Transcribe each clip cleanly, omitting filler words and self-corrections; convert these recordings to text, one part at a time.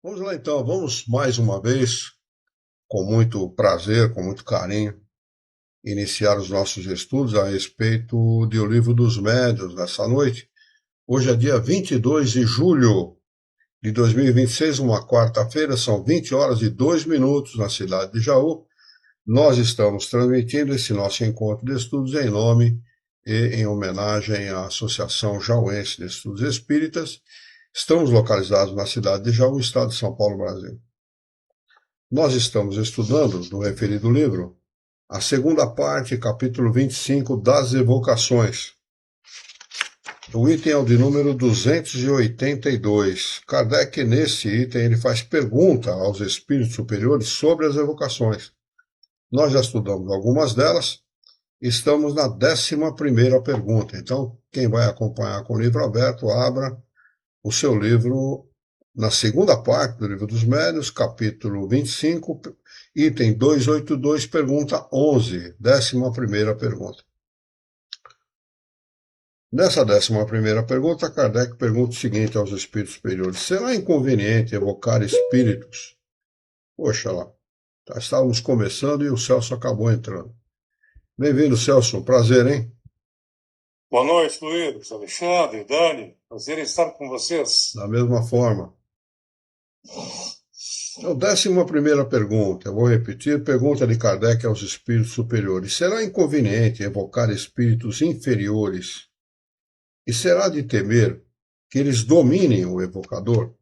Vamos lá então, vamos mais uma vez, com muito prazer, com muito carinho, iniciar os nossos estudos a respeito do Livro dos Médiuns nessa noite. Hoje é dia 22 de julho de 2026, uma quarta-feira, são 20 horas e 2 minutos na cidade de Jaú. Nós estamos transmitindo esse nosso encontro de estudos em nome e em homenagem à Associação Jauense de Estudos Espíritas. Estamos localizados na cidade de Jaú, estado de São Paulo, Brasil. Nós estamos estudando, no referido livro, a segunda parte, capítulo 25, das evocações. O item é o de número 282. Kardec, nesse item, ele faz pergunta aos espíritos superiores sobre as evocações. Nós já estudamos algumas delas, estamos na 11ª pergunta. Então, quem vai acompanhar com o livro aberto, abra o seu livro na segunda parte do Livro dos Médiuns, capítulo 25, item 282, pergunta 11, 11ª pergunta. Nessa 11ª pergunta, Kardec pergunta o seguinte aos espíritos superiores: será inconveniente evocar espíritos? Poxa lá, estávamos começando e o Celso acabou entrando. Bem-vindo, Celso, prazer, hein? Boa noite, Luiz, Alexandre, Dani, prazer em estar com vocês. Da mesma forma. Então, 11ª pergunta, eu vou repetir, pergunta de Kardec aos espíritos superiores: será inconveniente evocar espíritos inferiores e será de temer que eles dominem o evocador?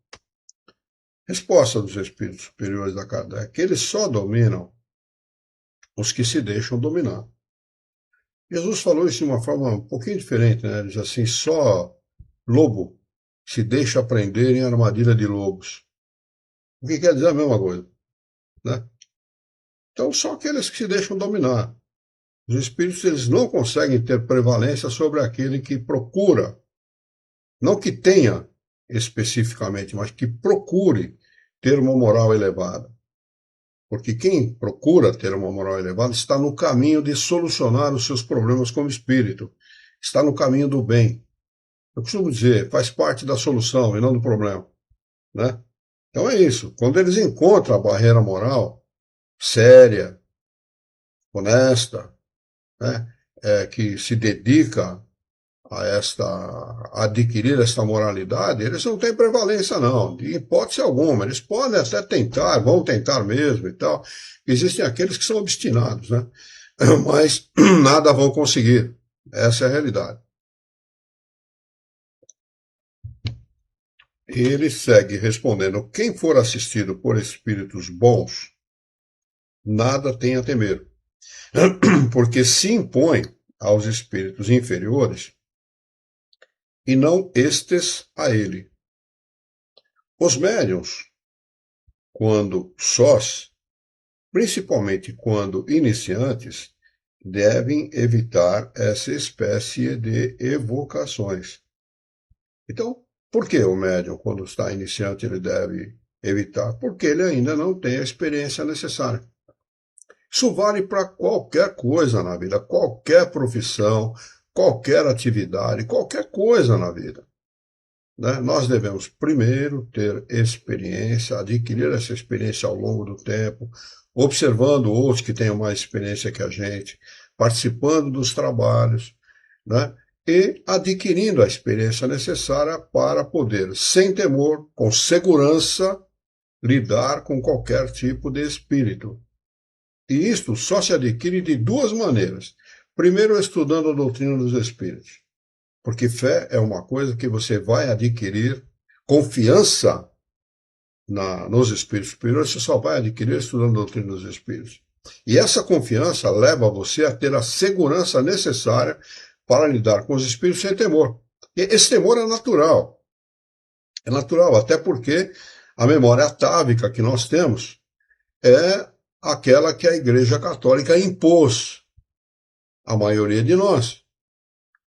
Resposta dos espíritos superiores da Kardec: eles só dominam os que se deixam dominar. Jesus falou isso de uma forma um pouquinho diferente, né? Ele diz assim: só lobo se deixa prender em armadilha de lobos. O que quer dizer a mesma coisa, né? Então, só aqueles que se deixam dominar. Os espíritos, eles não conseguem ter prevalência sobre aquele que procura, não que tenha especificamente, mas que procure ter uma moral elevada. Porque quem procura ter uma moral elevada está no caminho de solucionar os seus problemas como espírito, está no caminho do bem. Eu costumo dizer, faz parte da solução e não do problema, né? Então é isso. Quando eles encontram a barreira moral séria, honesta, né, que se dedica a adquirir esta moralidade, eles não têm prevalência, não, de hipótese alguma. Eles podem até tentar, vão tentar mesmo e tal. Existem aqueles que são obstinados, né? Mas nada vão conseguir. Essa é a realidade. E ele segue respondendo: quem for assistido por espíritos bons, nada tem a temer, porque se impõe aos espíritos inferiores e não estes a ele. Os médiuns, quando sós, principalmente quando iniciantes, devem evitar essa espécie de evocações. Então, por que o médium, quando está iniciante, ele deve evitar? Porque ele ainda não tem a experiência necessária. Isso vale para qualquer coisa na vida, qualquer profissão, qualquer atividade, qualquer coisa na vida. Né? Nós devemos primeiro ter experiência, adquirir essa experiência ao longo do tempo, observando outros que tenham mais experiência que a gente, participando dos trabalhos, né? E adquirindo a experiência necessária para poder, sem temor, com segurança, lidar com qualquer tipo de espírito. E isto só se adquire de duas maneiras. Primeiro, estudando a doutrina dos espíritos. Porque fé é uma coisa que você vai adquirir, confiança nos espíritos superiores, você só vai adquirir estudando a doutrina dos espíritos. E essa confiança leva você a ter a segurança necessária para lidar com os espíritos sem temor. E esse temor é natural. É natural, até porque a memória atávica que nós temos é aquela que a Igreja Católica impôs à maioria de nós.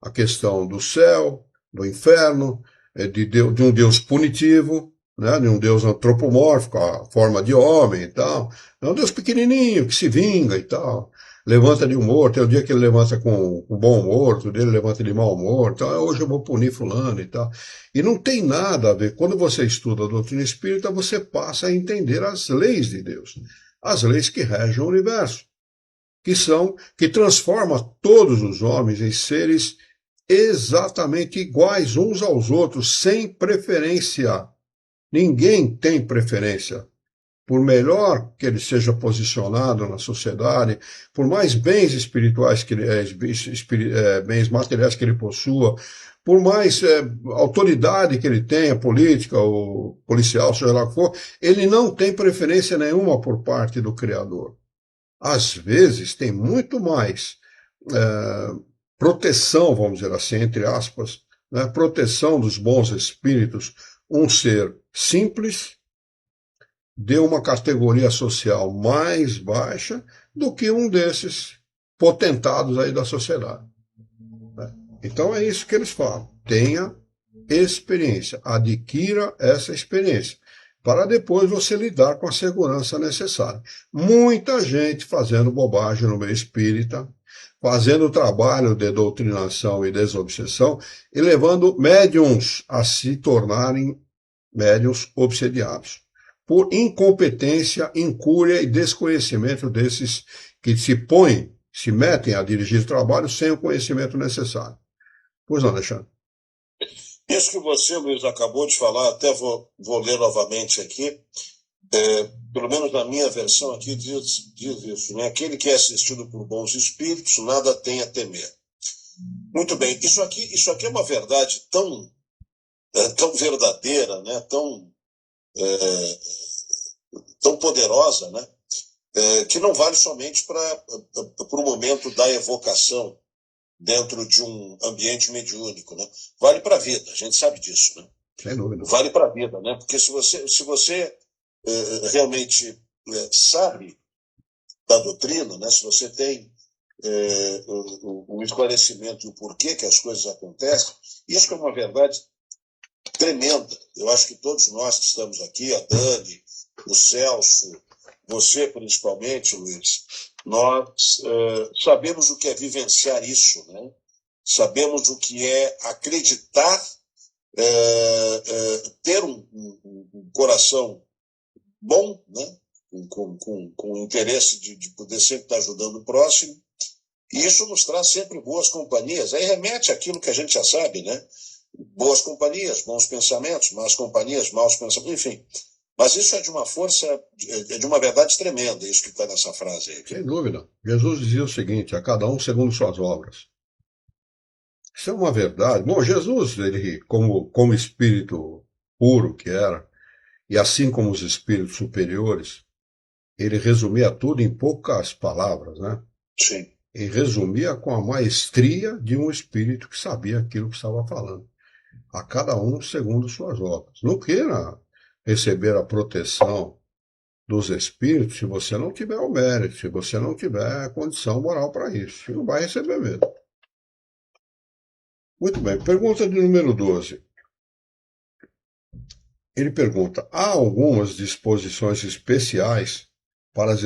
A questão do céu, do inferno, de um Deus punitivo, né, de um Deus antropomórfico, a forma de homem e tal. É um Deus pequenininho que se vinga e tal. levanta de humor, tem o dia que ele levanta com bom humor, outro dia ele levanta de mau humor, então hoje eu vou punir fulano e tal. E não tem nada a ver. Quando você estuda a doutrina espírita, você passa a entender as leis de Deus, as leis que regem o universo, que transforma todos os homens em seres exatamente iguais uns aos outros, sem preferência. Ninguém tem preferência. Por melhor que ele seja posicionado na sociedade, por mais bens espirituais que ele, bens materiais que ele possua, por mais autoridade que ele tenha, política ou policial, seja lá o que for, ele não tem preferência nenhuma por parte do Criador. Às vezes tem muito mais proteção, vamos dizer assim, entre aspas, né, proteção dos bons espíritos, um ser simples, de uma categoria social mais baixa do que um desses potentados aí da sociedade. Então é isso que eles falam. Tenha experiência, adquira essa experiência, para depois você lidar com a segurança necessária. Muita gente fazendo bobagem no meio espírita, fazendo trabalho de doutrinação e desobsessão e levando médiums a se tornarem médiums obsediados por incompetência, incúria e desconhecimento desses que se metem a dirigir o trabalho sem o conhecimento necessário. Pois não, Alexandre? Isso que você, Luiz, acabou de falar, até vou ler novamente aqui, pelo menos na minha versão aqui diz isso, né? Aquele que é assistido por bons espíritos, nada tem a temer. Muito bem, isso aqui é uma verdade tão verdadeira, né? Tão poderosa, né? Que não vale somente para o momento da evocação dentro de um ambiente mediúnico, né? Vale para a vida, a gente sabe disso, né? Sem dúvida. Vale para a vida, né? Porque se você realmente sabe da doutrina, né? Se você tem o esclarecimento e o porquê que as coisas acontecem, isso é uma verdade tremenda. Eu acho que todos nós que estamos aqui, a Dani, o Celso, você principalmente, Luiz, nós sabemos o que é vivenciar isso, né? Sabemos o que é acreditar, ter um coração bom, né? Com o interesse de poder sempre estar ajudando o próximo, e isso nos traz sempre boas companhias. Aí remete àquilo que a gente já sabe, né? Boas companhias, bons pensamentos, más companhias, maus pensamentos, enfim. Mas isso é de uma força, de uma verdade tremenda, isso que está nessa frase aí. Sem dúvida. Jesus dizia o seguinte, a cada um segundo suas obras. Isso é uma verdade. Bom, Jesus, ele, como espírito puro que era, e assim como os espíritos superiores, ele resumia tudo em poucas palavras, né? Sim. E resumia com a maestria de um espírito que sabia aquilo que estava falando. A cada um segundo suas obras. Não queira receber a proteção dos espíritos se você não tiver o mérito, se você não tiver a condição moral para isso. Você não vai receber mesmo. Muito bem. Pergunta de número 12. Ele pergunta, há algumas disposições especiais para as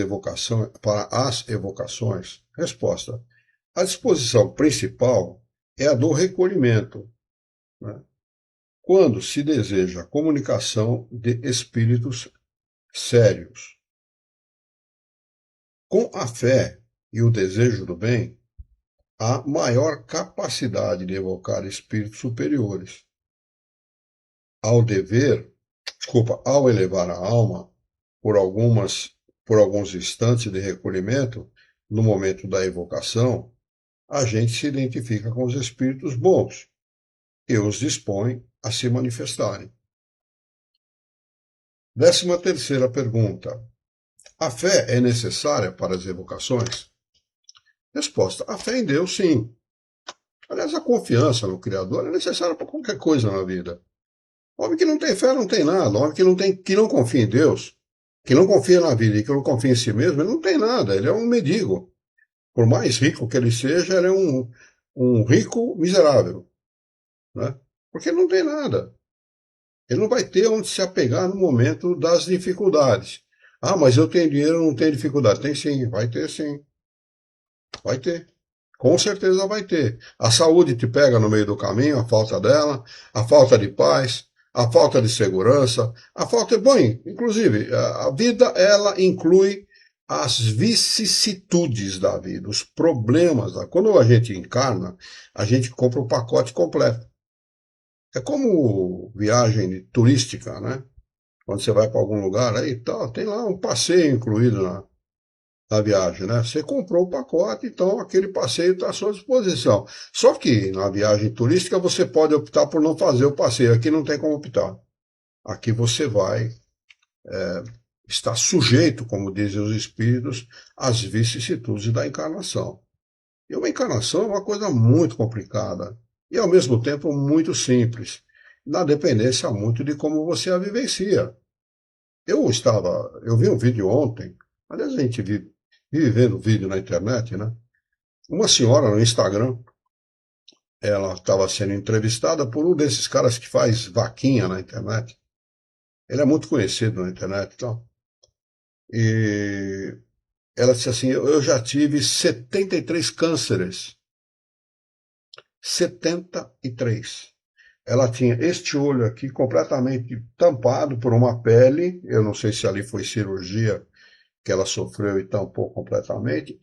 evocações? Resposta. A disposição principal é a do recolhimento, né? Quando se deseja a comunicação de espíritos sérios. Com a fé e o desejo do bem, há maior capacidade de evocar espíritos superiores. Ao elevar a alma por alguns instantes de recolhimento, no momento da evocação, a gente se identifica com os espíritos bons e os dispõe a se manifestarem. 13ª pergunta. A fé é necessária para as evocações? Resposta. A fé em Deus, sim. Aliás, a confiança no Criador é necessária para qualquer coisa na vida. O homem que não tem fé não tem nada. O homem que não confia em Deus, que não confia na vida e que não confia em si mesmo, ele não tem nada. Ele é um mendigo. Por mais rico que ele seja, ele é um rico miserável, né? Porque ele não tem nada. Ele não vai ter onde se apegar no momento das dificuldades. Ah, mas eu tenho dinheiro, não tenho dificuldade. Tem sim, vai ter sim. Vai ter. Com certeza vai ter. A saúde te pega no meio do caminho, a falta dela, a falta de paz, a falta de segurança, a falta. Bom, inclusive, a vida, ela inclui as vicissitudes da vida, os problemas. Quando a gente encarna, a gente compra o pacote completo. É como viagem turística, né? Quando você vai para algum lugar, aí tá, tem lá um passeio incluído na viagem, né? Você comprou o pacote, então aquele passeio está à sua disposição. Só que na viagem turística você pode optar por não fazer o passeio. Aqui não tem como optar. Aqui você vai estar sujeito, como dizem os espíritos, às vicissitudes da encarnação. E uma encarnação é uma coisa muito complicada e ao mesmo tempo muito simples, na dependência muito de como você a vivencia. Eu vi um vídeo ontem, aliás a gente vive vendo vídeo na internet, né? Uma senhora no Instagram, ela estava sendo entrevistada por um desses caras que faz vaquinha na internet. Ele é muito conhecido na internet e tal. E ela disse assim, eu já tive 73 cânceres. 73. Ela tinha este olho aqui completamente tampado por uma pele, eu não sei se ali foi cirurgia que ela sofreu e tampou completamente,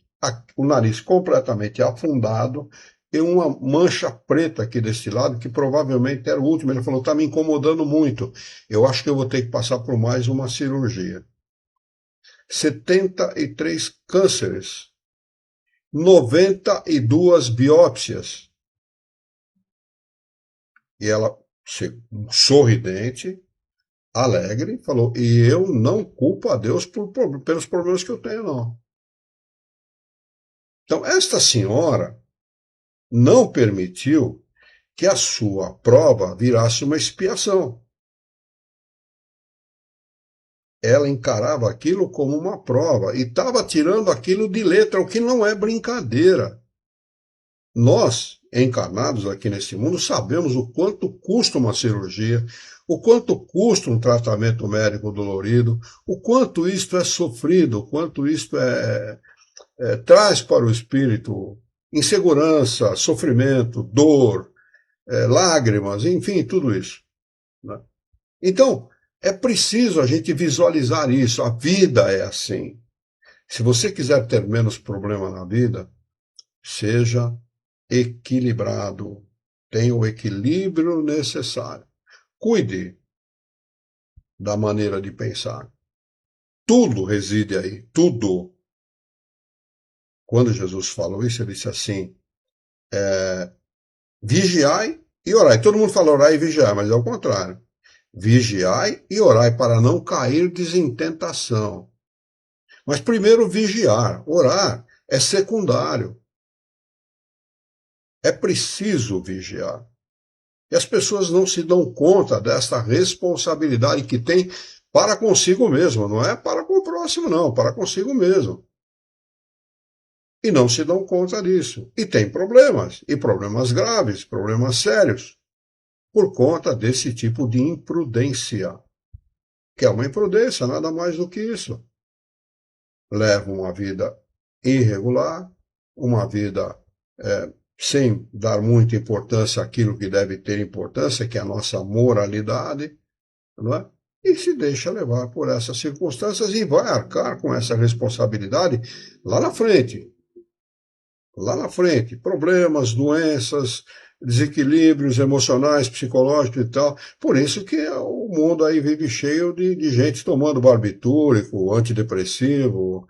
o nariz completamente afundado e uma mancha preta aqui desse lado, que provavelmente era o último. Ele falou, está me incomodando muito, eu acho que eu vou ter que passar por mais uma cirurgia. 73 cânceres, 92 biópsias. E ela, sorridente, alegre, falou, e eu não culpo a Deus pelos problemas que eu tenho, não. Então, esta senhora não permitiu que a sua prova virasse uma expiação. Ela encarava aquilo como uma prova e estava tirando aquilo de letra, o que não é brincadeira. Nós, encarnados aqui nesse mundo, sabemos o quanto custa uma cirurgia, o quanto custa um tratamento médico dolorido, o quanto isto é sofrido, o quanto isto traz para o espírito insegurança, sofrimento, dor, lágrimas, enfim, tudo isso. Né? Então, é preciso a gente visualizar isso. A vida é assim. Se você quiser ter menos problema na vida, seja equilibrado, tenha o equilíbrio necessário. Cuide da maneira de pensar. Tudo reside aí, tudo. Quando Jesus falou isso, ele disse assim, vigiai e orai. Todo mundo fala orai e vigiai, mas é o contrário. Vigiai e orai para não cairdes em tentação. Mas primeiro vigiar, orar é secundário. É preciso vigiar. E as pessoas não se dão conta dessa responsabilidade que tem para consigo mesmo. Não é para com o próximo, não, para consigo mesmo. E não se dão conta disso. E tem problemas, e problemas graves, problemas sérios, por conta desse tipo de imprudência. Que é uma imprudência, nada mais do que isso. Leva uma vida irregular, uma vida sem dar muita importância àquilo que deve ter importância, que é a nossa moralidade, não é? E se deixa levar por essas circunstâncias e vai arcar com essa responsabilidade lá na frente. Lá na frente, problemas, doenças, desequilíbrios emocionais, psicológicos e tal. Por isso que o mundo aí vive cheio de gente tomando barbitúrico, antidepressivo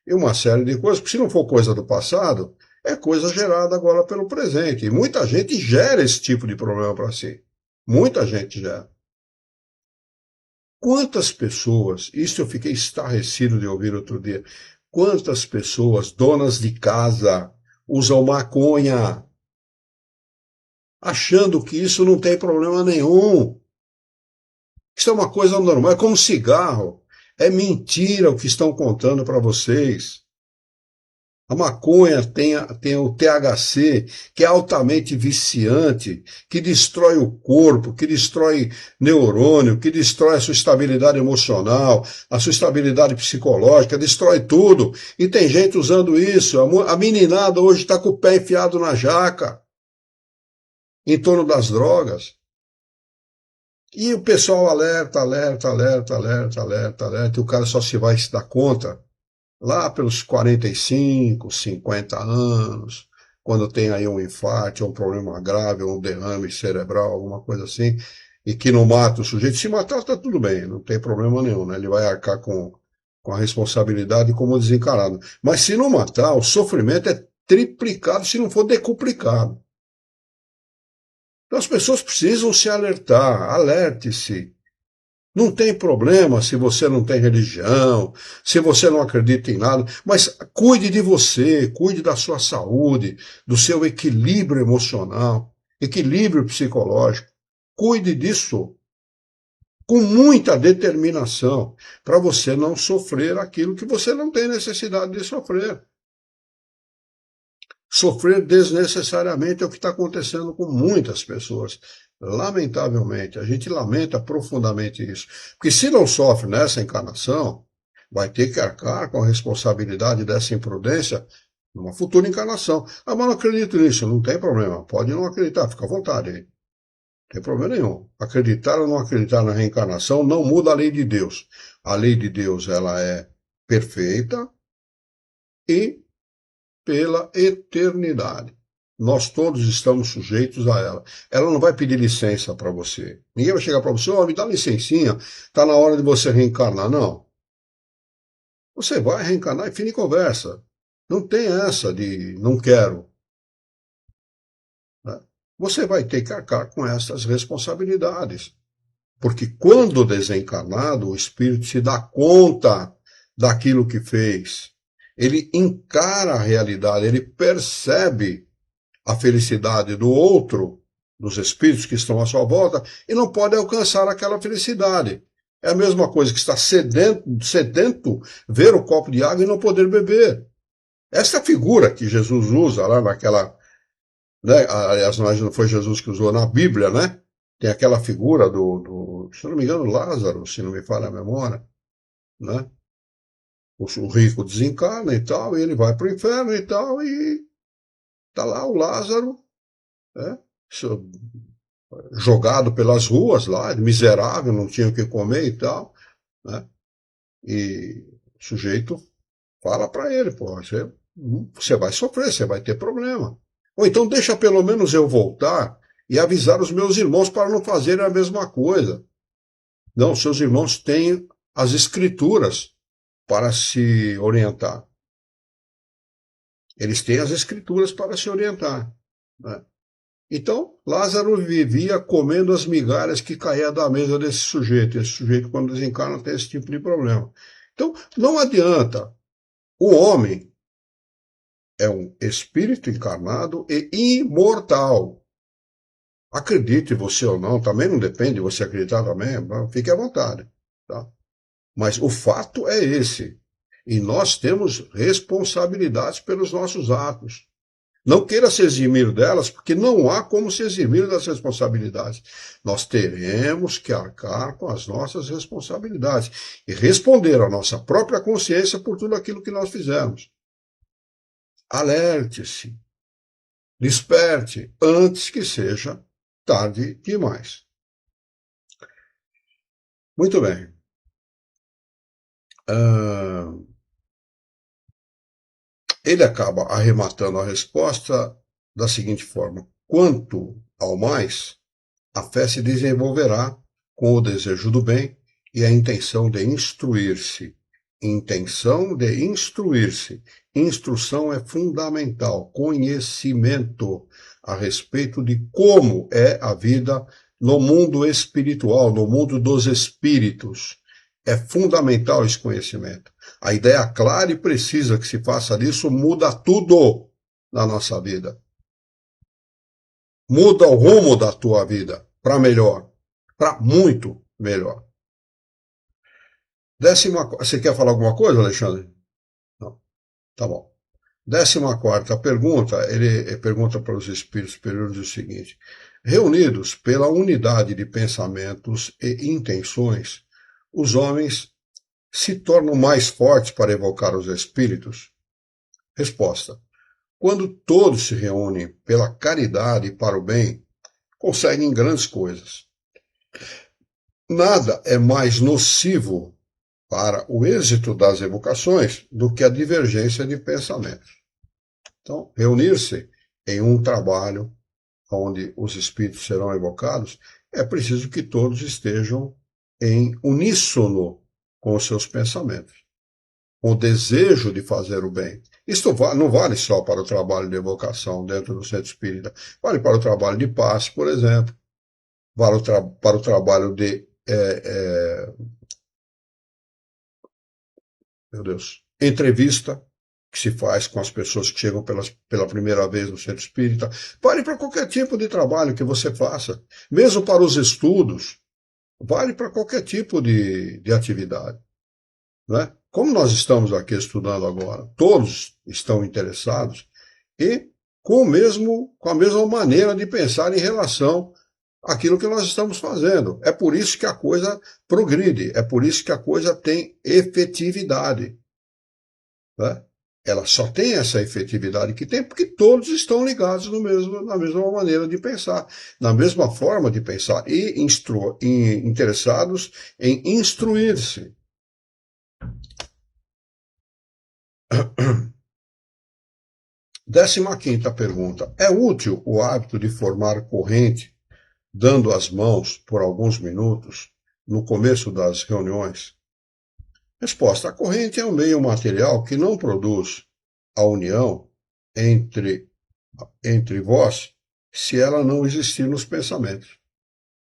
e uma série de coisas, porque se não for coisa do passado, é coisa gerada agora pelo presente. E muita gente gera esse tipo de problema para si. Muita gente gera. Quantas pessoas, isso eu fiquei estarrecido de ouvir outro dia, quantas pessoas, donas de casa, usam maconha, achando que isso não tem problema nenhum. Isso é uma coisa normal, é como cigarro. É mentira o que estão contando para vocês. A maconha tem o THC, que é altamente viciante, que destrói o corpo, que destrói neurônio, que destrói a sua estabilidade emocional, a sua estabilidade psicológica, destrói tudo. E tem gente usando isso. A meninada hoje está com o pé enfiado na jaca, em torno das drogas. E o pessoal alerta, e o cara só se vai se dar conta lá pelos 45, 50 anos, quando tem aí um infarto, um problema grave, um derrame cerebral, alguma coisa assim, e que não mata o sujeito. Se matar, está tudo bem, não tem problema nenhum, né? Ele vai arcar com a responsabilidade como desencarado. Mas se não matar, o sofrimento é triplicado, se não for decuplicado. Então as pessoas precisam se alertar, alerte-se. Não tem problema se você não tem religião, se você não acredita em nada, mas cuide de você, cuide da sua saúde, do seu equilíbrio emocional, equilíbrio psicológico. Cuide disso com muita determinação, para você não sofrer aquilo que você não tem necessidade de sofrer. Sofrer desnecessariamente é o que está acontecendo com muitas pessoas. Lamentavelmente, a gente lamenta profundamente isso. Porque se não sofre nessa encarnação, vai ter que arcar com a responsabilidade dessa imprudência numa futura encarnação. Ah, mas não acredito nisso, não tem problema. Pode não acreditar, fica à vontade aí. Não tem problema nenhum. Acreditar ou não acreditar na reencarnação não muda a lei de Deus. A lei de Deus, ela é perfeita e pela eternidade. Nós todos estamos sujeitos a ela. Ela não vai pedir licença para você. Ninguém vai chegar para você, me dá licencinha, está na hora de você reencarnar. Não. Você vai reencarnar e fim de conversa. Não tem essa de não quero. Você vai ter que arcar com essas responsabilidades. Porque quando desencarnado, o espírito se dá conta daquilo que fez. Ele encara a realidade, ele percebe a felicidade do outro, dos espíritos que estão à sua volta, e não pode alcançar aquela felicidade. É a mesma coisa que está sedento ver o copo de água e não poder beber. Essa figura que Jesus usa lá naquela, né, aliás, não foi Jesus que usou na Bíblia, né? Tem aquela figura se não me engano, Lázaro, se não me falha a memória, né? O rico desencarna e tal, e ele vai para o inferno e tal, e está lá o Lázaro, né, jogado pelas ruas lá, miserável, não tinha o que comer e tal, né? E o sujeito fala para ele, pô, você vai sofrer, você vai ter problema. Ou então deixa pelo menos eu voltar e avisar os meus irmãos para não fazerem a mesma coisa. Não, seus irmãos têm as escrituras para se orientar. Eles têm as escrituras para se orientar, né? Então, Lázaro vivia comendo as migalhas que caíam da mesa desse sujeito. Esse sujeito, quando desencarna, tem esse tipo de problema. Então, não adianta. O homem é um espírito encarnado e imortal. Acredite você ou não, também não depende de você acreditar também, fique à vontade, tá? Mas o fato é esse. E nós temos responsabilidades pelos nossos atos. Não queira se eximir delas, porque não há como se eximir das responsabilidades. Nós teremos que arcar com as nossas responsabilidades e responder à nossa própria consciência por tudo aquilo que nós fizemos. Alerte-se, desperte, antes que seja tarde demais. Muito bem. Ele acaba arrematando a resposta da seguinte forma: quanto ao mais, a fé se desenvolverá com o desejo do bem e a intenção de instruir-se. Intenção de instruir-se. Instrução é fundamental, conhecimento a respeito de como é a vida no mundo espiritual, no mundo dos espíritos. É fundamental esse conhecimento. A ideia clara e precisa que se faça disso muda tudo na nossa vida. Muda o rumo da tua vida para melhor, para muito melhor. Você quer falar alguma coisa, Alexandre? Não. Tá bom. 14ª pergunta, ele pergunta para os espíritos superiores o seguinte: reunidos pela unidade de pensamentos e intenções, os homens se tornam mais fortes para evocar os espíritos? Resposta: quando todos se reúnem pela caridade e para o bem, conseguem grandes coisas. Nada é mais nocivo para o êxito das evocações do que a divergência de pensamentos. Então, reunir-se em um trabalho onde os espíritos serão evocados, é preciso que todos estejam em uníssono com os seus pensamentos, com o desejo de fazer o bem. Isto não vale só para o trabalho de evocação dentro do centro espírita, vale para o trabalho de passe, por exemplo, vale para o trabalho de entrevista que se faz com as pessoas que chegam pela primeira vez no centro espírita, vale para qualquer tipo de trabalho que você faça, mesmo para os estudos, vale para qualquer tipo de atividade. Né? Como nós estamos aqui estudando agora, todos estão interessados e com a mesma maneira de pensar em relação àquilo que nós estamos fazendo. É por isso que a coisa progride, é por isso que a coisa tem efetividade. Né? Ela só tem essa efetividade que tem porque todos estão ligados na mesma maneira de pensar, na mesma forma de pensar e interessados em instruir-se. 15ª pergunta. É útil o hábito de formar corrente, dando as mãos por alguns minutos, no começo das reuniões? Resposta: a corrente é um meio material que não produz a união entre vós se ela não existir nos pensamentos.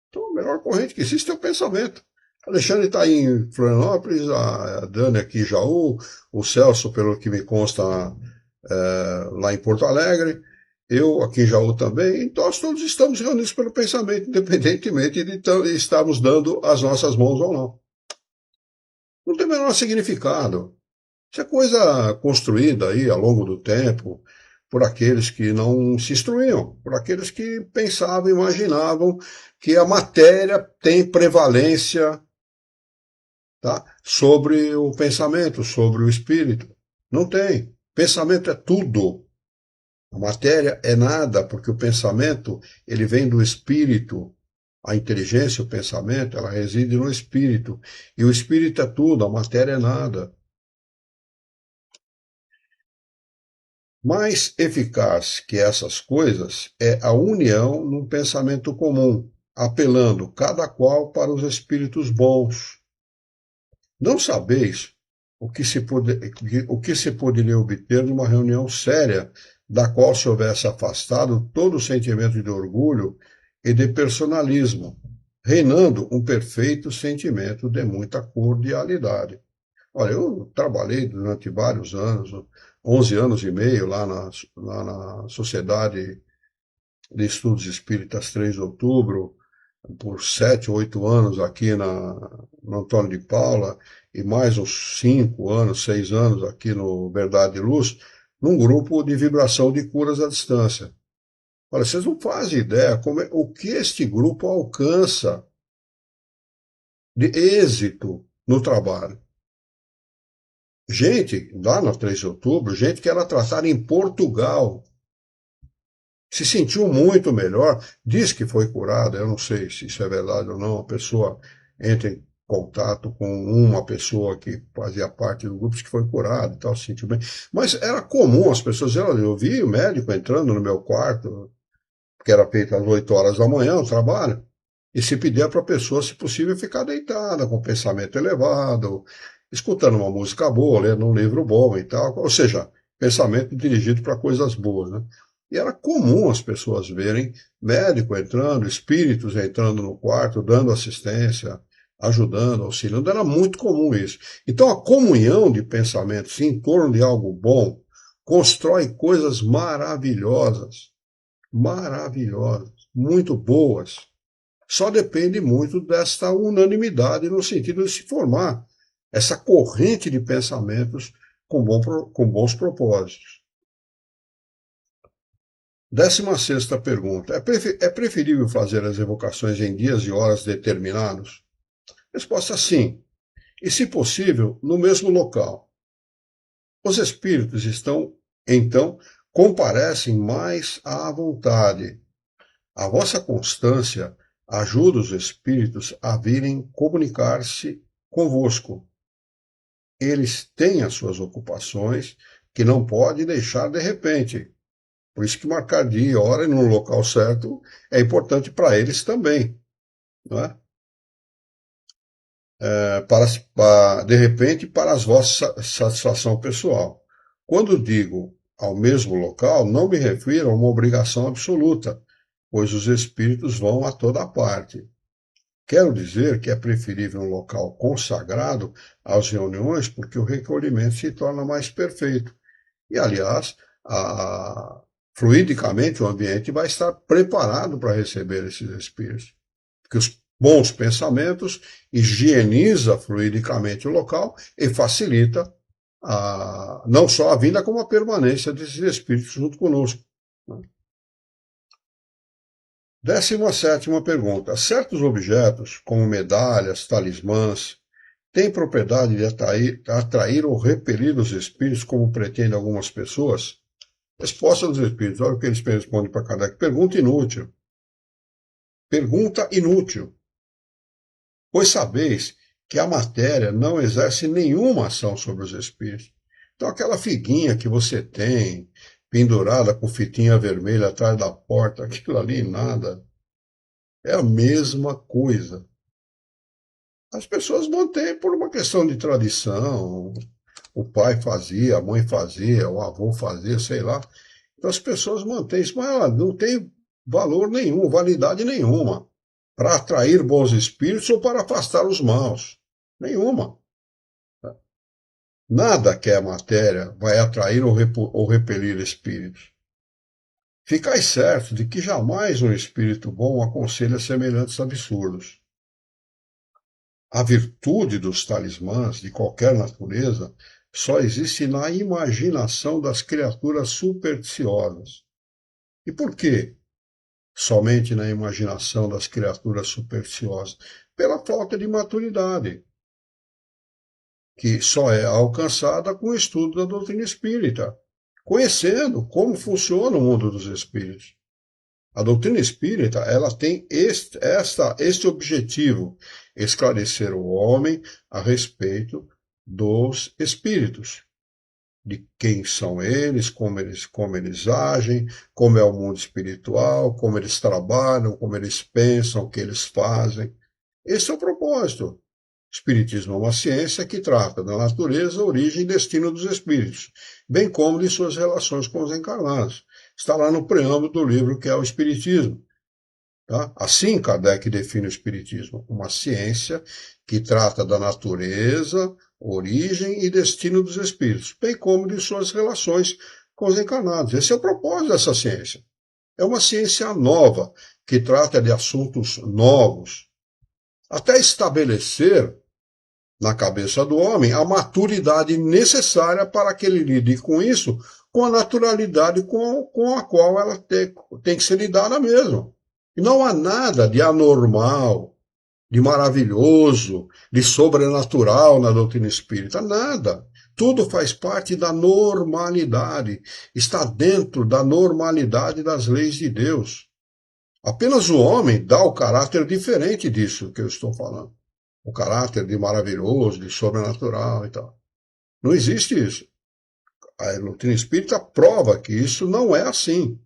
Então, a melhor corrente que existe é o pensamento. Alexandre está em Florianópolis, a Dani aqui em Jaú, o Celso, pelo que me consta, lá em Porto Alegre, eu aqui em Jaú também. Então, nós todos estamos reunidos pelo pensamento, independentemente de estarmos dando as nossas mãos ou não. Não tem o menor significado. Isso é coisa construída aí ao longo do tempo por aqueles que não se instruíam, por aqueles que pensavam, imaginavam que a matéria tem prevalência, tá, sobre o pensamento, sobre o espírito. Não tem. Pensamento é tudo. A matéria é nada, porque o pensamento ele vem do espírito. A inteligência, o pensamento, ela reside no espírito. E o espírito é tudo, a matéria é nada. Mais eficaz que essas coisas é a união num pensamento comum, apelando cada qual para os espíritos bons. Não sabeis o que se poderia obter numa reunião séria, da qual se houvesse afastado todo o sentimento de orgulho e de personalismo, reinando um perfeito sentimento de muita cordialidade. Olha, eu trabalhei durante vários anos, 11 anos e meio lá na Sociedade de Estudos Espíritas 3 de Outubro, por 7 ou 8 anos aqui no Antônio de Paula, e mais uns 5 anos, 6 anos aqui no Verdade e Luz, num grupo de vibração de curas à distância. Olha, vocês não fazem ideia o que este grupo alcança de êxito no trabalho. Gente, lá no 3 de outubro, gente que era tratada em Portugal, se sentiu muito melhor, diz que foi curada, eu não sei se isso é verdade ou não, a pessoa entra em contato com uma pessoa que fazia parte do grupo que foi curada e tal, se sentiu bem. Mas era comum as pessoas dizer, eu vi o médico entrando no meu quarto, que era feito às 8 horas da manhã, o trabalho, e se pedia para a pessoa, se possível, ficar deitada, com pensamento elevado, escutando uma música boa, lendo um livro bom e tal, ou seja, pensamento dirigido para coisas boas, né? E era comum as pessoas verem médico entrando, espíritos entrando no quarto, dando assistência, ajudando, auxiliando, era muito comum isso. Então a comunhão de pensamentos em torno de algo bom constrói coisas maravilhosas, muito boas. Só depende muito desta unanimidade no sentido de se formar essa corrente de pensamentos com bons propósitos. 16ª pergunta. É preferível fazer as evocações em dias e horas determinados? Resposta sim. E, se possível, no mesmo local. Os espíritos então, comparecem mais à vontade. A vossa constância ajuda os espíritos a virem comunicar-se convosco. Eles têm as suas ocupações, que não pode deixar de repente. Por isso que marcar dia e hora e no local certo é importante para eles também. Não é? De repente, para as vossas satisfação pessoal. Quando digo ao mesmo local, não me refiro a uma obrigação absoluta, pois os espíritos vão a toda parte. Quero dizer que é preferível um local consagrado às reuniões, porque o recolhimento se torna mais perfeito. E, aliás, fluidicamente o ambiente vai estar preparado para receber esses espíritos. Porque os bons pensamentos higieniza fluidicamente o local e facilita não só a vinda, como a permanência desses espíritos junto conosco. 17ª pergunta. Certos objetos, como medalhas, talismãs, têm propriedade de atrair ou repelir os espíritos, como pretendem algumas pessoas? Resposta dos espíritos. Olha o que eles respondem para Kardec. Pergunta inútil. Pergunta inútil. Pois sabeis que a matéria não exerce nenhuma ação sobre os espíritos. Então, aquela figuinha que você tem, pendurada com fitinha vermelha atrás da porta, aquilo ali, nada. É a mesma coisa. As pessoas mantêm por uma questão de tradição. O pai fazia, a mãe fazia, o avô fazia, sei lá. Então as pessoas mantêm isso, mas não tem valor nenhum, validade nenhuma para atrair bons espíritos ou para afastar os maus. Nenhuma. Nada que a matéria vai atrair ou repelir espíritos. Ficai certo de que jamais um espírito bom aconselha semelhantes absurdos. A virtude dos talismãs de qualquer natureza só existe na imaginação das criaturas supersticiosas. E por quê? Somente na imaginação das criaturas supersticiosas? Pela falta de maturidade, que só é alcançada com o estudo da doutrina espírita, conhecendo como funciona o mundo dos espíritos. A doutrina espírita, ela tem este objetivo, esclarecer o homem a respeito dos espíritos, de quem são eles, como eles agem, como é o mundo espiritual, como eles trabalham, como eles pensam, o que eles fazem. Esse é o propósito. O Espiritismo é uma ciência que trata da natureza, origem e destino dos espíritos, bem como de suas relações com os encarnados. Está lá no preâmbulo do livro que é o Espiritismo. Tá? Assim, Kardec define o Espiritismo, uma ciência que trata da natureza, origem e destino dos espíritos, bem como de suas relações com os encarnados. Esse é o propósito dessa ciência. É uma ciência nova, que trata de assuntos novos, até estabelecer na cabeça do homem a maturidade necessária para que ele lide com isso com a naturalidade com a qual ela tem que ser lidada mesmo. E não há nada de anormal, de maravilhoso, de sobrenatural na doutrina espírita. Nada. Tudo faz parte da normalidade. Está dentro da normalidade das leis de Deus. Apenas o homem dá o caráter diferente disso que eu estou falando. O caráter de maravilhoso, de sobrenatural e tal. Não existe isso. A doutrina espírita prova que isso não é assim.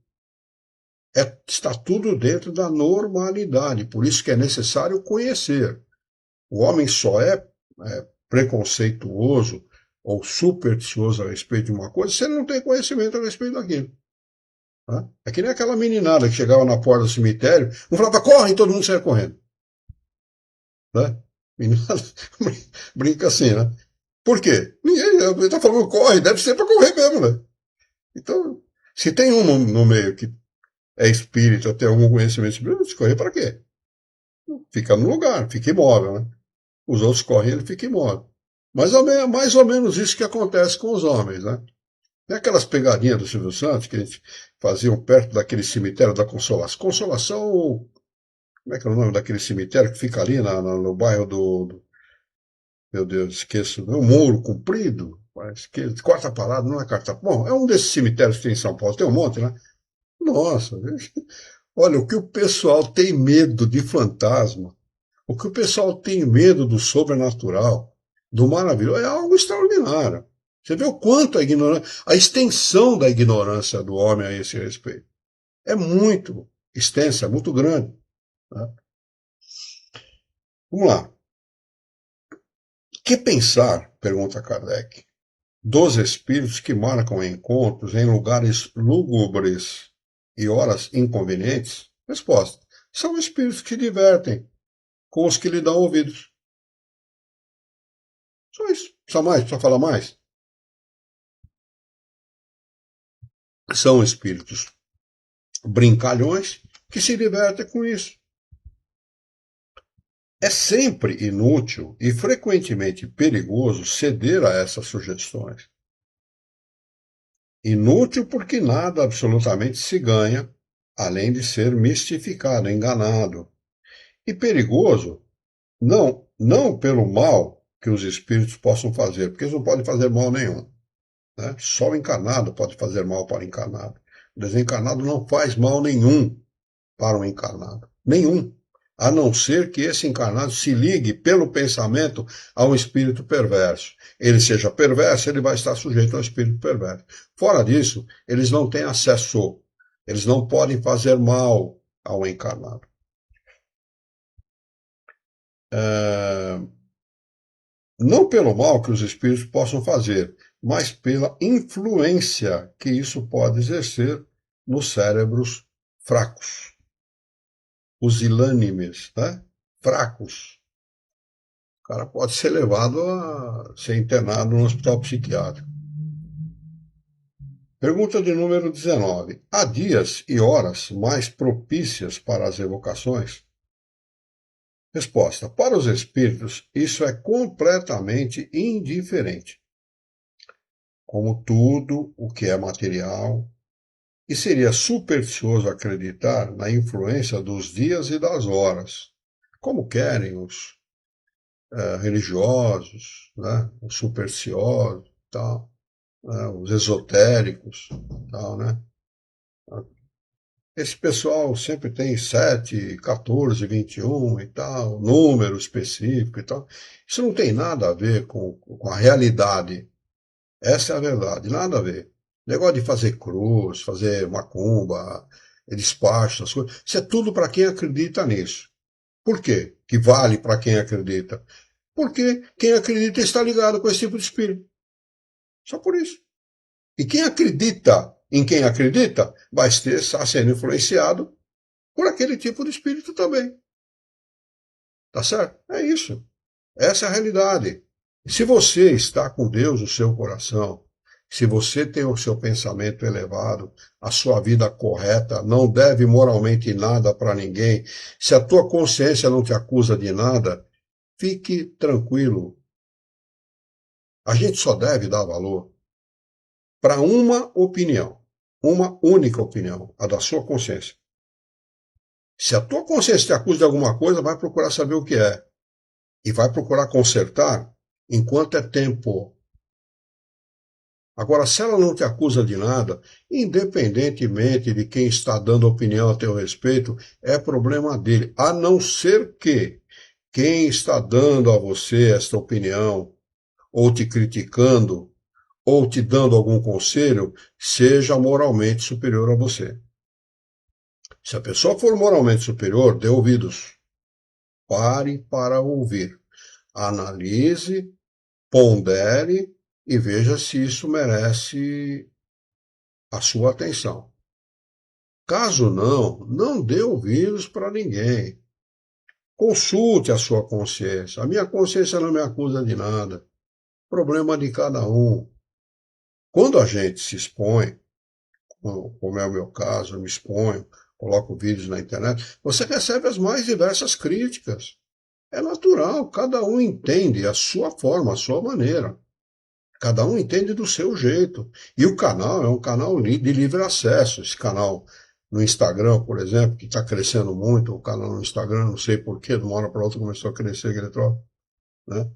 Está tudo dentro da normalidade, por isso que é necessário conhecer. O homem só é preconceituoso ou supersticioso a respeito de uma coisa se ele não tem conhecimento a respeito daquilo. Tá? É que nem aquela meninada que chegava na porta do cemitério, não falava, corre, e todo mundo saia correndo. Né? Meninada brinca assim, né? Por quê? Ninguém está falando corre, deve ser para correr mesmo, né? Então, se tem um no meio que é espírita, tem algum conhecimento espírita, correr para quê? Fica no lugar, fica imóvel, né? Os outros correm, ele fica imóvel. Mas é mais ou menos isso que acontece com os homens, né? Tem aquelas pegadinhas do Silvio Santos que a gente fazia perto daquele cemitério da Consolação. Consolação, como é que é o nome daquele cemitério que fica ali no bairro meu Deus, esqueço, é um muro comprido, quarta parada, não é quarta. Bom, é um desses cemitérios que tem em São Paulo, tem um monte, né? Nossa, olha, o que o pessoal tem medo de fantasma, o que o pessoal tem medo do sobrenatural, do maravilhoso, é algo extraordinário. Você vê o quanto a extensão da ignorância do homem a esse respeito. É muito extensa, muito grande. Né? Vamos lá. Que pensar, pergunta Kardec, dos espíritos que marcam encontros em lugares lúgubres e horas inconvenientes? Resposta. São espíritos que se divertem com os que lhe dão ouvidos. Só isso. Precisa mais? Precisa falar mais? São espíritos brincalhões que se divertem com isso. É sempre inútil e frequentemente perigoso ceder a essas sugestões. Inútil porque nada absolutamente se ganha, além de ser mistificado, enganado. E perigoso, não pelo mal que os espíritos possam fazer, porque eles não podem fazer mal nenhum. Né? Só o encarnado pode fazer mal para o encarnado. O desencarnado não faz mal nenhum para o encarnado. Nenhum. A não ser que esse encarnado se ligue pelo pensamento a um espírito perverso. Ele seja perverso, ele vai estar sujeito ao espírito perverso. Fora disso, eles não têm acesso, eles não podem fazer mal ao encarnado. Não pelo mal que os espíritos possam fazer, mas pela influência que isso pode exercer nos cérebros fracos. Pusilânimes, né? Fracos. O cara pode ser levado a ser internado no hospital psiquiátrico. Pergunta de número 19. Há dias e horas mais propícias para as evocações? Resposta. Para os espíritos, isso é completamente indiferente. Como tudo o que é material, e seria supersticioso acreditar na influência dos dias e das horas, como querem os religiosos, né, os supersticiosos, tal, né, os esotéricos, tal, né? Esse pessoal sempre tem 7, 14, 21 e tal, número específico e tal. Isso não tem nada a ver com a realidade. Essa é a verdade, nada a ver. Negócio de fazer cruz, fazer macumba, despacho, essas coisas. Isso é tudo para quem acredita nisso. Por quê? Que vale para quem acredita? Porque quem acredita está ligado com esse tipo de espírito. Só por isso. E quem acredita em quem acredita vai estar sendo influenciado por aquele tipo de espírito também. Tá certo? É isso. Essa é a realidade. Se você está com Deus no seu coração, se você tem o seu pensamento elevado, a sua vida correta, não deve moralmente nada para ninguém, se a tua consciência não te acusa de nada, fique tranquilo. A gente só deve dar valor para uma opinião, uma única opinião, a da sua consciência. Se a tua consciência te acusa de alguma coisa, vai procurar saber o que é. E vai procurar consertar enquanto é tempo. Agora, se ela não te acusa de nada, independentemente de quem está dando opinião a teu respeito, é problema dele. A não ser que quem está dando a você esta opinião, ou te criticando, ou te dando algum conselho, seja moralmente superior a você. Se a pessoa for moralmente superior, dê ouvidos. Pare para ouvir. Analise, pondere e veja se isso merece a sua atenção. Caso não dê ouvidos para ninguém. Consulte a sua consciência. A minha consciência não me acusa de nada. Problema de cada um. Quando a gente se expõe, como é o meu caso, eu me exponho, coloco vídeos na internet, você recebe as mais diversas críticas. É natural, cada um entende a sua forma, a sua maneira. Cada um entende do seu jeito. E o canal é um canal de livre acesso. Esse canal no Instagram, por exemplo, que está crescendo muito, o canal no Instagram, não sei porquê, de uma hora para outra começou a crescer aquele troço, né?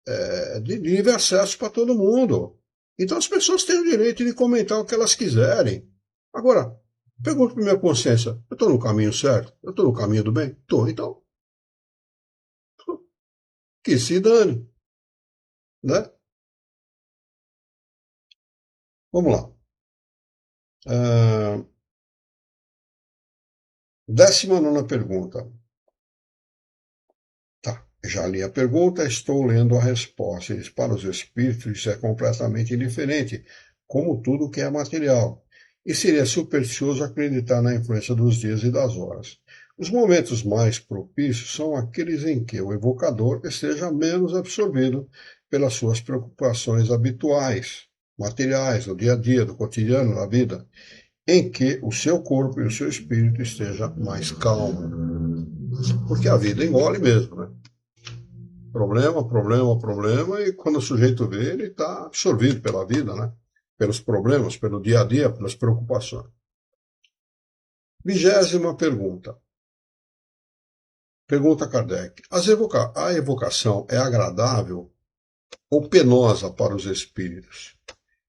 É de livre acesso para todo mundo. Então as pessoas têm o direito de comentar o que elas quiserem. Agora, pergunto para minha consciência, eu estou no caminho certo? Eu estou no caminho do bem? Estou, então. Que se dane, né? Vamos lá. 19ª pergunta. Tá, já li a pergunta, estou lendo a resposta. Para os espíritos isso é completamente indiferente, como tudo que é material. E seria supersticioso acreditar na influência dos dias e das horas. Os momentos mais propícios são aqueles em que o evocador esteja menos absorvido pelas suas preocupações habituais, materiais, do dia a dia, do cotidiano, da vida, em que o seu corpo e o seu espírito esteja mais calmo. Porque a vida engole mesmo, né? Problema, problema, problema, e quando o sujeito vê, ele está absorvido pela vida, né? Pelos problemas, pelo dia a dia, pelas preocupações. 20ª pergunta. Pergunta Kardec. A evocação é agradável ou penosa para os espíritos?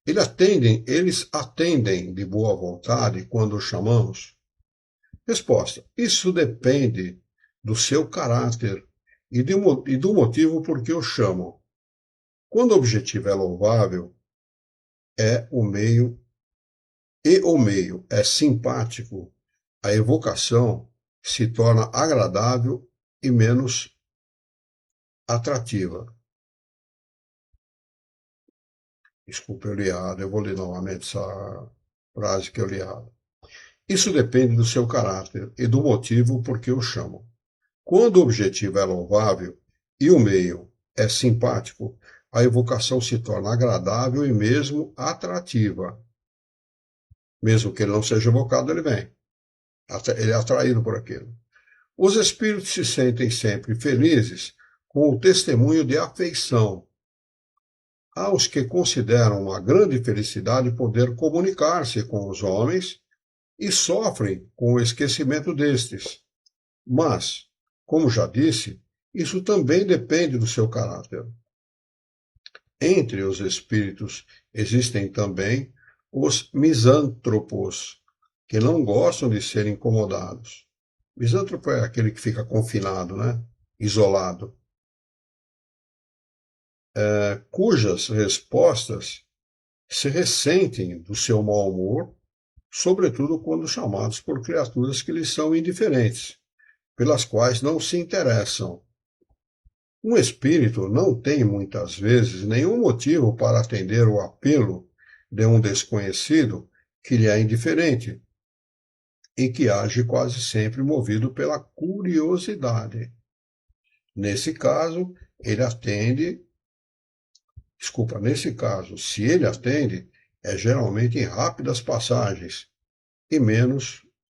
Eles atendem de boa vontade quando os chamamos? Resposta. Isso depende do seu caráter e do motivo por que o chamam. Quando o objetivo é louvável, o meio é simpático, a evocação se torna agradável e menos atrativa. Desculpa, eu li errado, eu vou ler novamente essa frase que eu li errado. Isso depende do seu caráter e do motivo por que o chamam. Quando o objetivo é louvável e o meio é simpático, a evocação se torna agradável e mesmo atrativa. Mesmo que ele não seja evocado, ele vem. Ele é atraído por aquilo. Os espíritos se sentem sempre felizes com o testemunho de afeição. Há os que consideram uma grande felicidade poder comunicar-se com os homens e sofrem com o esquecimento destes. Mas, como já disse, isso também depende do seu caráter. Entre os espíritos existem também os misântropos, que não gostam de ser incomodados. Misântropo é aquele que fica confinado, né? Isolado. Cujas respostas se ressentem do seu mau humor, sobretudo quando chamados por criaturas que lhes são indiferentes, pelas quais não se interessam. Um espírito não tem, muitas vezes, nenhum motivo para atender o apelo de um desconhecido que lhe é indiferente e que age quase sempre movido pela curiosidade. Nesse caso, se ele atende, é geralmente em rápidas passagens,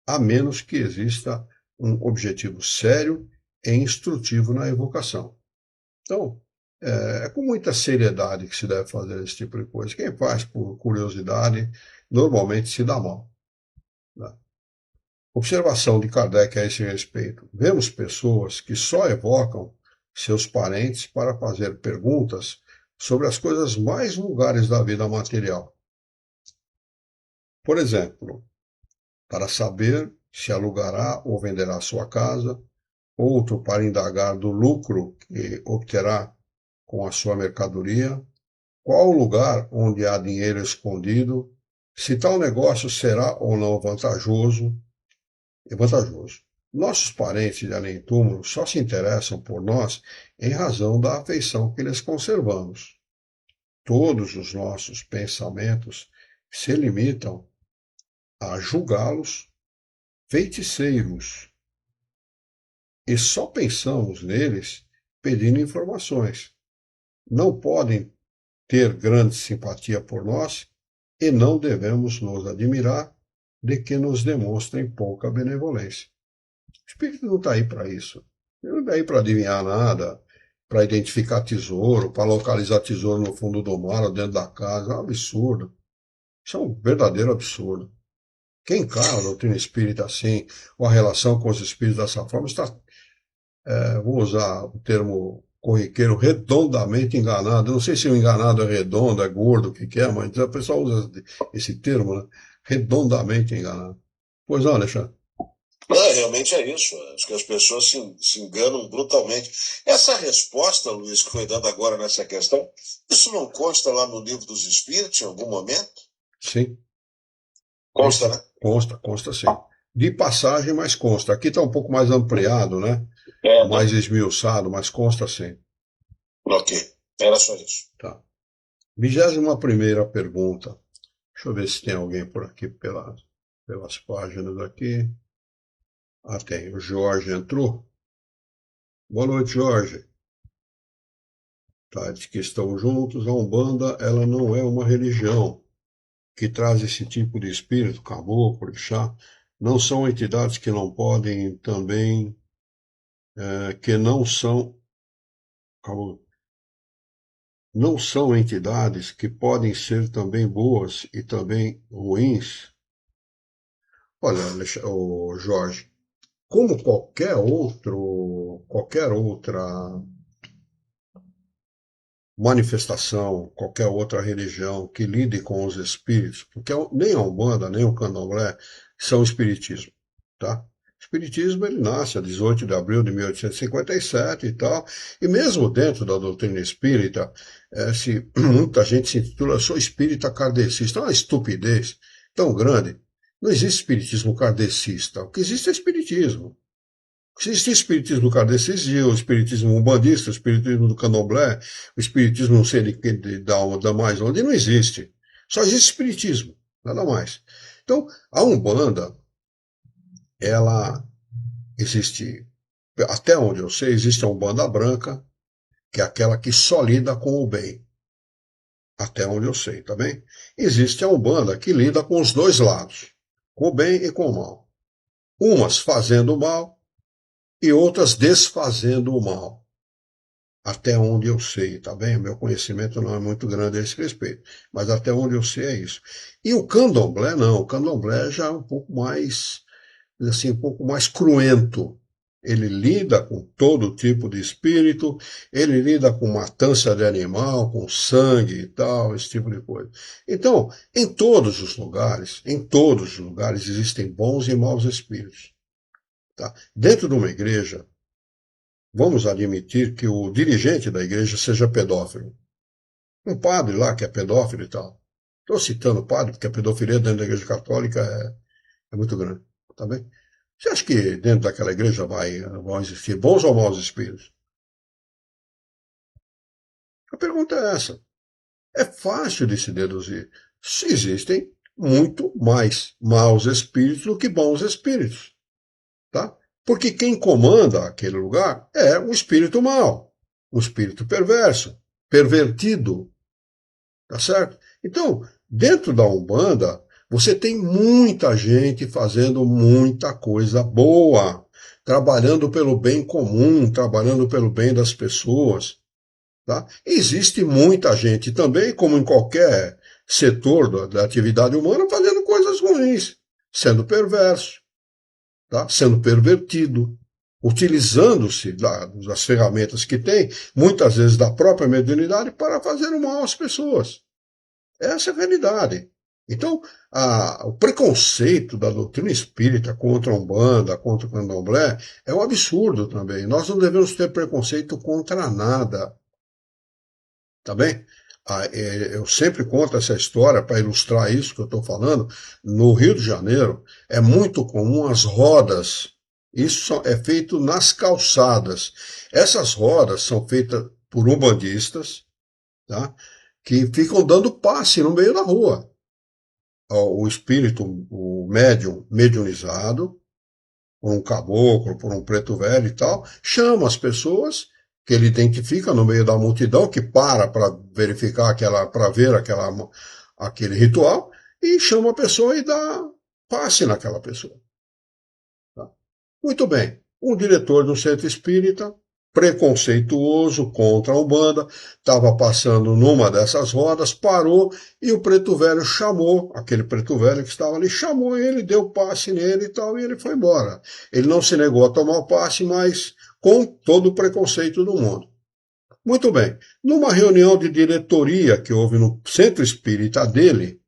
a menos que exista um objetivo sério e instrutivo na evocação. Então, é com muita seriedade que se deve fazer esse tipo de coisa. Quem faz por curiosidade normalmente se dá mal, né? Observação de Kardec a esse respeito. Vemos pessoas que só evocam seus parentes para fazer perguntas sobre as coisas mais vulgares da vida material. Por exemplo, para saber se alugará ou venderá sua casa, outro para indagar do lucro que obterá com a sua mercadoria, qual o lugar onde há dinheiro escondido, se tal negócio será ou não vantajoso. Nossos parentes de além-túmulo só se interessam por nós em razão da afeição que lhes conservamos. Todos os nossos pensamentos se limitam a julgá-los feiticeiros e só pensamos neles pedindo informações. Não podem ter grande simpatia por nós e não devemos nos admirar de que nos demonstrem pouca benevolência. O espírito não está aí para isso. Ele não está aí para adivinhar nada, para identificar tesouro, para localizar tesouro no fundo do mar ou dentro da casa. É um absurdo. Isso é um verdadeiro absurdo. Quem encara a doutrina espírita assim, ou a relação com os espíritos dessa forma, está, vou usar o termo corriqueiro, redondamente enganado. Eu não sei se o enganado é redondo, é gordo, o que é, mas o pessoal usa esse termo, né? Redondamente enganado. Pois não, Alexandre? Não, realmente é isso. Acho que as pessoas se enganam brutalmente. Essa resposta, Luiz, que foi dada agora nessa questão, isso não consta lá no Livro dos Espíritos em algum momento? Sim. Consta, né? Consta sim. De passagem, mas consta. Aqui está um pouco mais ampliado, né? Mais esmiuçado, mas consta sim. Ok, era só isso. Tá. 21ª pergunta. Deixa eu ver se tem alguém por aqui pelas páginas aqui. Ah, tem. O Jorge entrou. Boa noite, Jorge. Tá, diz que estão juntos. A Umbanda, ela não é uma religião que traz esse tipo de espírito, caboclo, orixá. Não são entidades que não podem também, que não são, não são entidades que podem ser também boas e também ruins. Olha, Jorge, como qualquer outra manifestação, qualquer outra religião que lide com os espíritos, porque nem a Umbanda, nem o Candomblé são espiritismo, tá? O espiritismo, ele nasce a 18 de abril de 1857 e tal, e mesmo dentro da doutrina espírita, muita gente se intitula, eu sou espírita kardecista, é uma estupidez tão grande. Não existe espiritismo kardecista, o que existe é espiritismo. Existe o espiritismo kardecista, o espiritismo umbandista, o espiritismo do candomblé, o espiritismo não sei de que da mais onde, não existe. Só existe espiritismo, nada mais. Então, a Umbanda, ela existe, até onde eu sei, existe a Umbanda branca, que é aquela que só lida com o bem. Até onde eu sei, tá bem? Existe a Umbanda que lida com os dois lados, com o bem e com o mal. Umas fazendo o mal, e outras desfazendo o mal. Até onde eu sei, tá bem? Meu conhecimento não é muito grande a esse respeito, mas até onde eu sei é isso. E o candomblé não, o candomblé já é um pouco mais, assim, um pouco mais cruento. Ele lida com todo tipo de espírito, ele lida com matança de animal, com sangue e tal, esse tipo de coisa. Então, em todos os lugares existem bons e maus espíritos. Tá? Dentro de uma igreja, vamos admitir que o dirigente da igreja seja pedófilo. Um padre lá que é pedófilo e tal. Estou citando o padre, porque a pedofilia dentro da igreja católica é muito grande. Tá bem? Você acha que dentro daquela igreja vão existir bons ou maus espíritos? A pergunta é essa. É fácil de se deduzir. Se existem muito mais maus espíritos do que bons espíritos. Tá? Porque quem comanda aquele lugar é um espírito mau, um espírito perverso, pervertido. Tá certo? Então, dentro da Umbanda, você tem muita gente fazendo muita coisa boa, trabalhando pelo bem comum, trabalhando pelo bem das pessoas. Tá? Existe muita gente também, como em qualquer setor da atividade humana, fazendo coisas ruins, sendo perverso, tá? Sendo pervertido, utilizando-se das ferramentas que tem, muitas vezes da própria mediunidade, para fazer o mal às pessoas. Essa é a realidade. Então, o preconceito da doutrina espírita contra a Umbanda, contra o Candomblé, é um absurdo também. Nós não devemos ter preconceito contra nada. Tá bem? Eu sempre conto essa história para ilustrar isso que eu estou falando. No Rio de Janeiro, é muito comum as rodas. Isso é feito nas calçadas. Essas rodas são feitas por umbandistas, tá? Que ficam dando passe no meio da rua. O espírito, o médium mediunizado, por um caboclo, por um preto velho e tal, chama as pessoas que ele identifica no meio da multidão, que para verificar para ver aquele ritual, e chama a pessoa e dá passe naquela pessoa. Tá? Muito bem. Um diretor de um centro espírita preconceituoso contra a Umbanda, estava passando numa dessas rodas, parou e o preto velho chamou, aquele preto velho que estava ali, chamou ele, deu passe nele e tal, e ele foi embora. Ele não se negou a tomar o passe, mas com todo o preconceito do mundo. Muito bem. Numa reunião de diretoria que houve no centro espírita dele,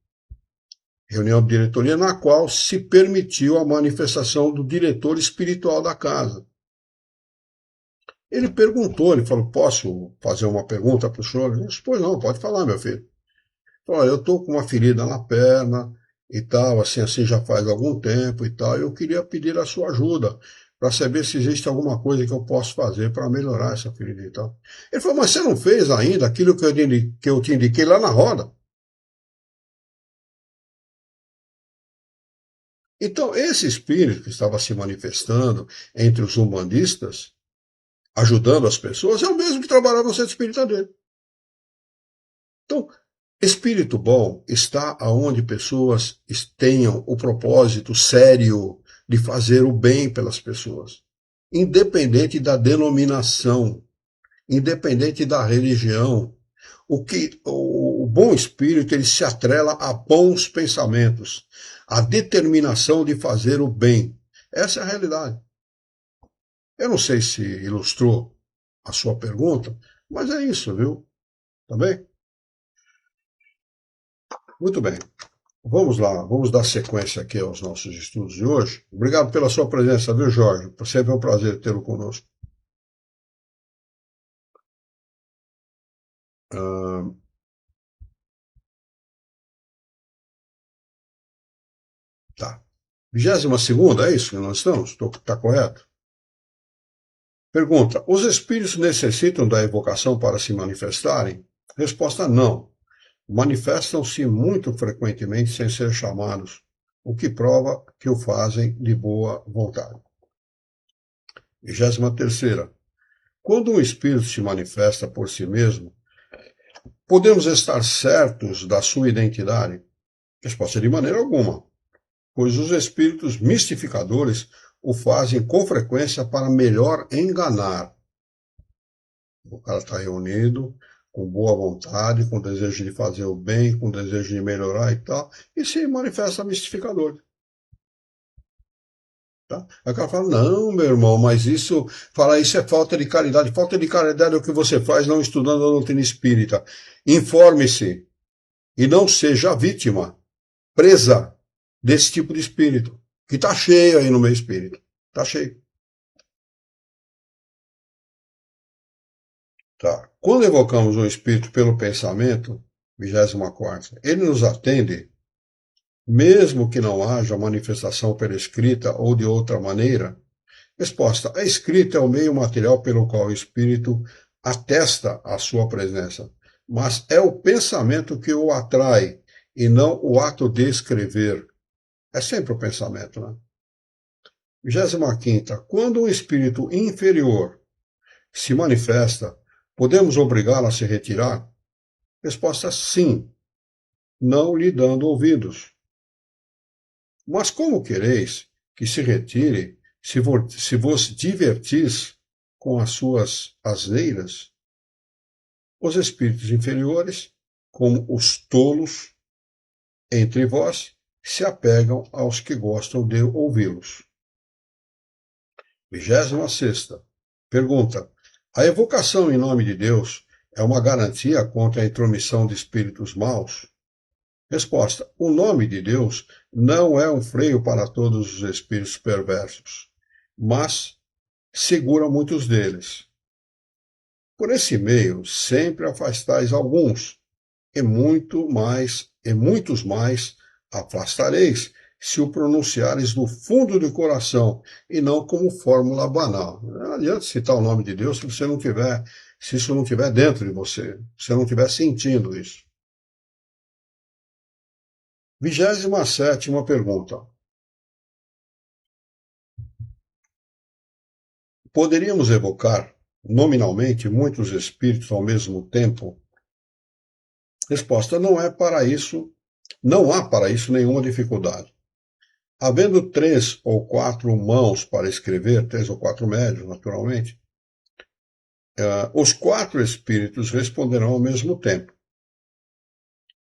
reunião de diretoria na qual se permitiu a manifestação do diretor espiritual da casa. Ele perguntou, ele falou, posso fazer uma pergunta para o senhor? Eu disse, pois não, pode falar, meu filho. Ele falou, eu estou com uma ferida na perna e tal, assim já faz algum tempo e tal, eu queria pedir a sua ajuda para saber se existe alguma coisa que eu posso fazer para melhorar essa ferida e tal. Ele falou, mas você não fez ainda aquilo que eu te indiquei lá na roda? Então, esse espírito que estava se manifestando entre os umbandistas, ajudando as pessoas, é o mesmo que trabalhava no centro espírita dele. Então, espírito bom está aonde pessoas tenham o propósito sério de fazer o bem pelas pessoas, independente da denominação, independente da religião. O bom espírito ele se atrela a bons pensamentos, a determinação de fazer o bem. Essa é a realidade. Eu não sei se ilustrou a sua pergunta, mas é isso, viu? Tá bem? Muito bem. Vamos lá, vamos dar sequência aqui aos nossos estudos de hoje. Obrigado pela sua presença, viu, Jorge? Sempre é um prazer tê-lo conosco. Tá. 22ª, é isso que nós estamos? Está correto? Pergunta: os espíritos necessitam da evocação para se manifestarem? Resposta: não. Manifestam-se muito frequentemente sem ser chamados, o que prova que o fazem de boa vontade. 23ª. Quando um espírito se manifesta por si mesmo, podemos estar certos da sua identidade? Resposta: de maneira alguma, pois os espíritos mistificadores o fazem com frequência para melhor enganar. O cara está reunido, com boa vontade, com desejo de fazer o bem, com desejo de melhorar e tal, e se manifesta mistificador. Tá? Aí o cara fala, não, meu irmão, mas falar isso é falta de caridade. Falta de caridade é o que você faz não estudando a doutrina espírita. Informe-se e não seja vítima, presa desse tipo de espírito, que está cheio aí no meio espírito. Está cheio. Tá. Quando evocamos um espírito pelo pensamento, 24ª, ele nos atende, mesmo que não haja manifestação pela escrita ou de outra maneira? Resposta: a escrita é o meio material pelo qual o espírito atesta a sua presença, mas é o pensamento que o atrai e não o ato de escrever. É sempre o pensamento, né? 25ª. Quando um espírito inferior se manifesta, podemos obrigá-lo a se retirar? Resposta: sim, não lhe dando ouvidos. Mas como quereis que se retire se vos divertis com as suas asneiras? Os espíritos inferiores, como os tolos entre vós, se apegam aos que gostam de ouvi-los. 26ª. Pergunta: a evocação em nome de Deus é uma garantia contra a intromissão de espíritos maus? Resposta: o nome de Deus não é um freio para todos os espíritos perversos, mas segura muitos deles. Por esse meio, sempre afastais alguns, e muitos mais afastareis, se o pronunciares do fundo do coração, e não como fórmula banal. Não adianta citar o nome de Deus se isso não estiver dentro de você, se você não estiver sentindo isso. 27ª pergunta. Poderíamos evocar nominalmente muitos espíritos ao mesmo tempo? Resposta: não há para isso nenhuma dificuldade. Havendo 3 ou 4 mãos para escrever, 3 ou 4 médios, naturalmente, Os 4 espíritos responderão ao mesmo tempo.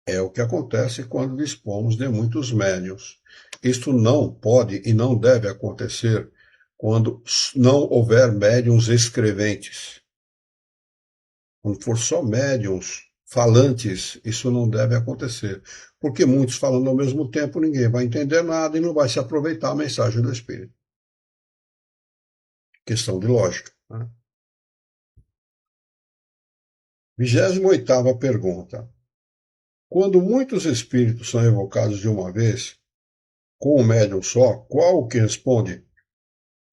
É o que acontece quando dispomos de muitos médiuns. Isto não pode e não deve acontecer quando não houver médiuns escreventes. Quando for só médiuns falantes, isso não deve acontecer. Porque muitos falando ao mesmo tempo, ninguém vai entender nada e não vai se aproveitar a mensagem do Espírito. Questão de lógica. Né? 28ª pergunta. Quando muitos espíritos são evocados de uma vez, com um médium só, qual o que responde?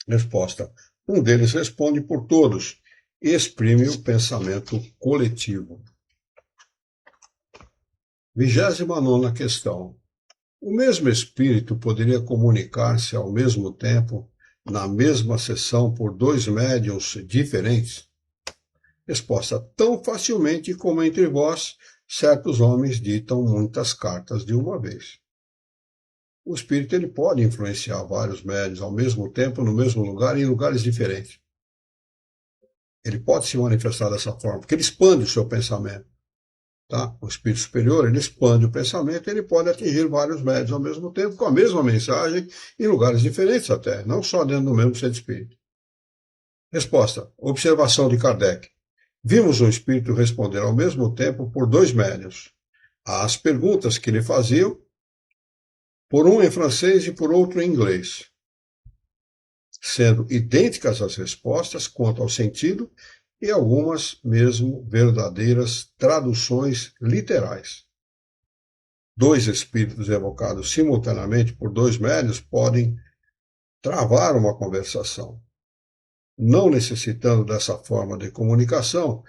Resposta. Um deles responde por todos e exprime o pensamento coletivo. 29ª questão. O mesmo espírito poderia comunicar-se ao mesmo tempo, na mesma sessão, por 2 médiuns diferentes? Resposta. Tão facilmente como entre vós, certos homens ditam muitas cartas de uma vez. O espírito ele pode influenciar vários médiuns ao mesmo tempo, no mesmo lugar, em lugares diferentes. Ele pode se manifestar dessa forma, porque ele expande o seu pensamento. Tá? O espírito superior, ele expande o pensamento, ele pode atingir vários médiuns ao mesmo tempo, com a mesma mensagem, em lugares diferentes até, não só dentro do mesmo centro espírita. Resposta. Observação de Kardec. Vimos um espírito responder ao mesmo tempo por 2 médiuns. As perguntas que lhe faziam, por um em francês e por outro em inglês, sendo idênticas as respostas quanto ao sentido e algumas mesmo verdadeiras traduções literais. 2 espíritos evocados simultaneamente por 2 médiuns podem travar uma conversação, não necessitando dessa forma de comunicação,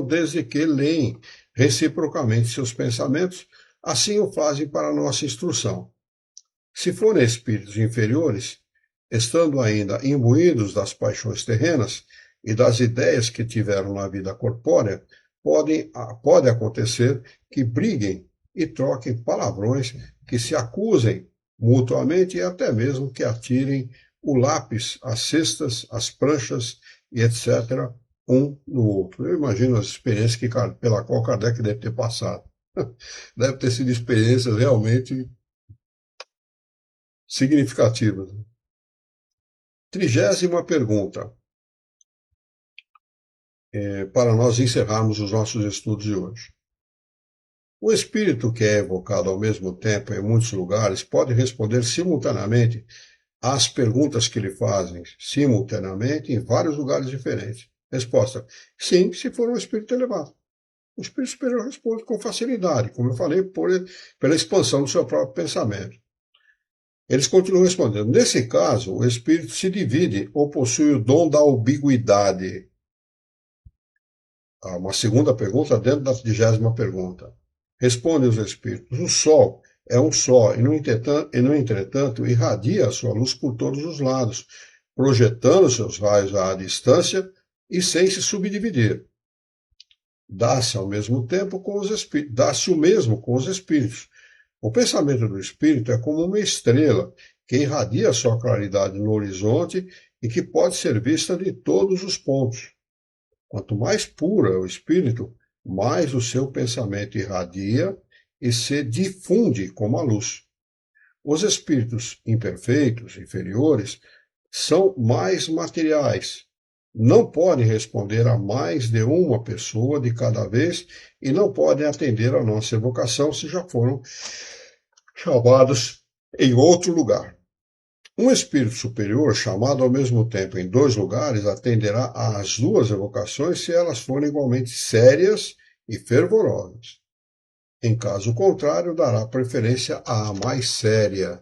desde que leem reciprocamente seus pensamentos, assim o fazem para nossa instrução. Se forem espíritos inferiores, estando ainda imbuídos das paixões terrenas e das ideias que tiveram na vida corpórea, pode acontecer que briguem e troquem palavrões, que se acusem mutuamente e até mesmo que atirem o lápis, as cestas, as pranchas e etc., um no outro. Eu imagino as experiências pela qual Kardec deve ter passado. Deve ter sido experiências realmente significativas. 30ª pergunta, para nós encerrarmos os nossos estudos de hoje. O espírito que é evocado ao mesmo tempo em muitos lugares pode responder simultaneamente às perguntas que lhe fazem, simultaneamente em vários lugares diferentes. Resposta: sim, se for um espírito elevado. O espírito superior responde com facilidade, como eu falei, pela expansão do seu próprio pensamento. Eles continuam respondendo. Nesse caso, o espírito se divide ou possui o dom da ambiguidade. Há uma segunda pergunta dentro da 30ª pergunta. Respondem os espíritos. O sol é um só e, no entretanto, irradia a sua luz por todos os lados, projetando seus raios à distância e sem se subdividir. Dá-se o mesmo com os espíritos. O pensamento do espírito é como uma estrela que irradia sua claridade no horizonte e que pode ser vista de todos os pontos. Quanto mais puro é o espírito, mais o seu pensamento irradia e se difunde como a luz. Os espíritos imperfeitos, inferiores, são mais materiais. Não podem responder a mais de uma pessoa de cada vez e não podem atender a nossa evocação se já foram chamados em outro lugar. Um espírito superior, chamado ao mesmo tempo em 2 lugares, atenderá às 2 evocações se elas forem igualmente sérias e fervorosas. Em caso contrário, dará preferência à mais séria.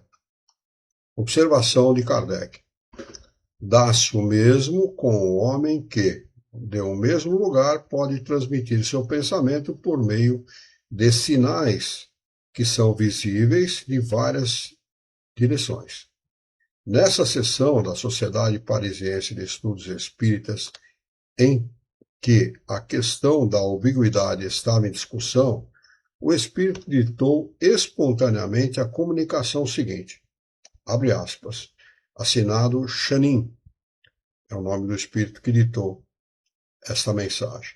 Observação de Kardec. Dá-se o mesmo com o homem que, de um mesmo lugar, pode transmitir seu pensamento por meio de sinais que são visíveis de várias direções. Nessa sessão da Sociedade Parisiense de Estudos Espíritas, em que a questão da ambiguidade estava em discussão, o espírito ditou espontaneamente a comunicação seguinte, abre aspas, assinado Chanin. é o nome do Espírito que ditou esta mensagem.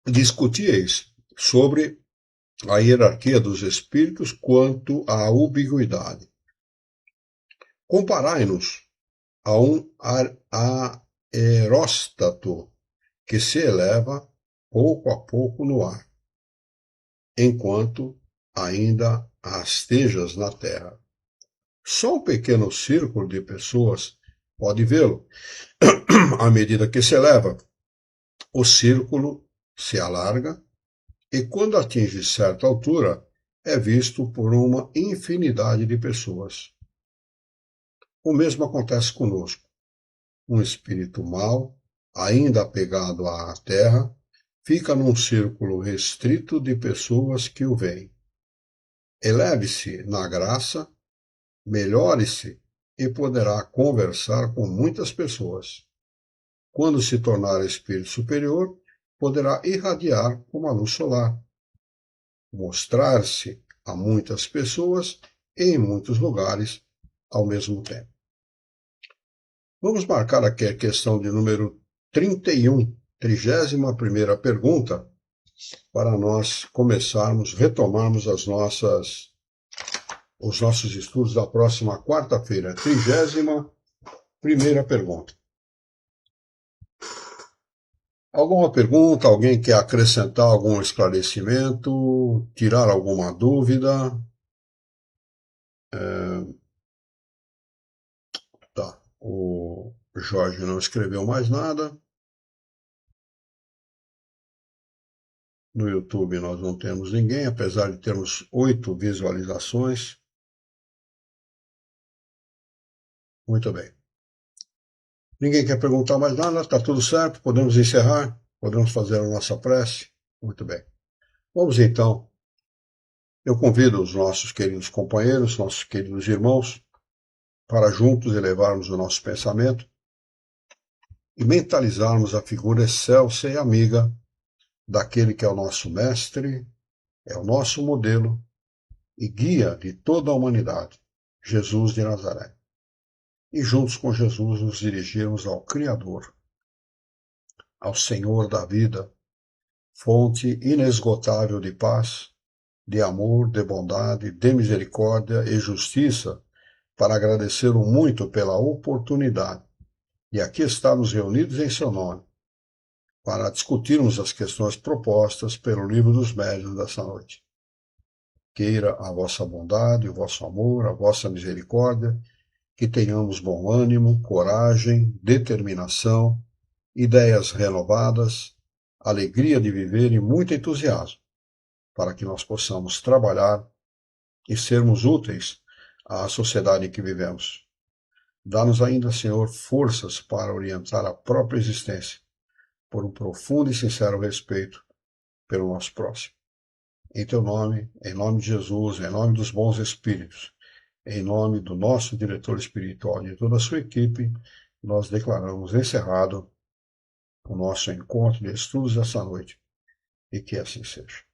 Discutíeis sobre a hierarquia dos espíritos quanto à ubiguidade. Comparai-nos a um aeróstato que se eleva pouco a pouco no ar, enquanto ainda rastejas na terra. Só um pequeno círculo de pessoas pode vê-lo. À medida que se eleva, o círculo se alarga e, quando atinge certa altura, é visto por uma infinidade de pessoas. O mesmo acontece conosco. Um espírito mau, ainda apegado à terra, fica num círculo restrito de pessoas que o veem. Eleve-se na graça, melhore-se e poderá conversar com muitas pessoas. Quando se tornar espírito superior, poderá irradiar como a luz solar, mostrar-se a muitas pessoas e em muitos lugares ao mesmo tempo. Vamos marcar aqui a questão de número 31, 31ª pergunta, para nós retomarmos os nossos estudos da próxima quarta-feira. 31ª pergunta. Alguma pergunta? Alguém quer acrescentar algum esclarecimento? Tirar alguma dúvida? Tá. O Jorge não escreveu mais nada. No YouTube nós não temos ninguém, apesar de termos 8 visualizações. Muito bem. Ninguém quer perguntar mais nada? Está tudo certo? Podemos encerrar? Podemos fazer a nossa prece? Muito bem. Vamos então. Eu convido os nossos queridos companheiros, nossos queridos irmãos, para juntos elevarmos o nosso pensamento e mentalizarmos a figura excelsa e amiga daquele que é o nosso mestre, é o nosso modelo e guia de toda a humanidade, Jesus de Nazaré. E juntos com Jesus nos dirigirmos ao Criador, ao Senhor da vida, fonte inesgotável de paz, de amor, de bondade, de misericórdia e justiça, para agradecê-lo muito pela oportunidade de aqui estarmos reunidos em seu nome, para discutirmos as questões propostas pelo Livro dos Médiuns dessa noite. Queira a vossa bondade, o vosso amor, a vossa misericórdia, que tenhamos bom ânimo, coragem, determinação, ideias renovadas, alegria de viver e muito entusiasmo, para que nós possamos trabalhar e sermos úteis à sociedade em que vivemos. Dá-nos ainda, Senhor, forças para orientar a própria existência, por um profundo e sincero respeito pelo nosso próximo. Em teu nome, em nome de Jesus, em nome dos bons espíritos, em nome do nosso diretor espiritual e de toda a sua equipe, nós declaramos encerrado o nosso encontro de estudos dessa noite, e que assim seja.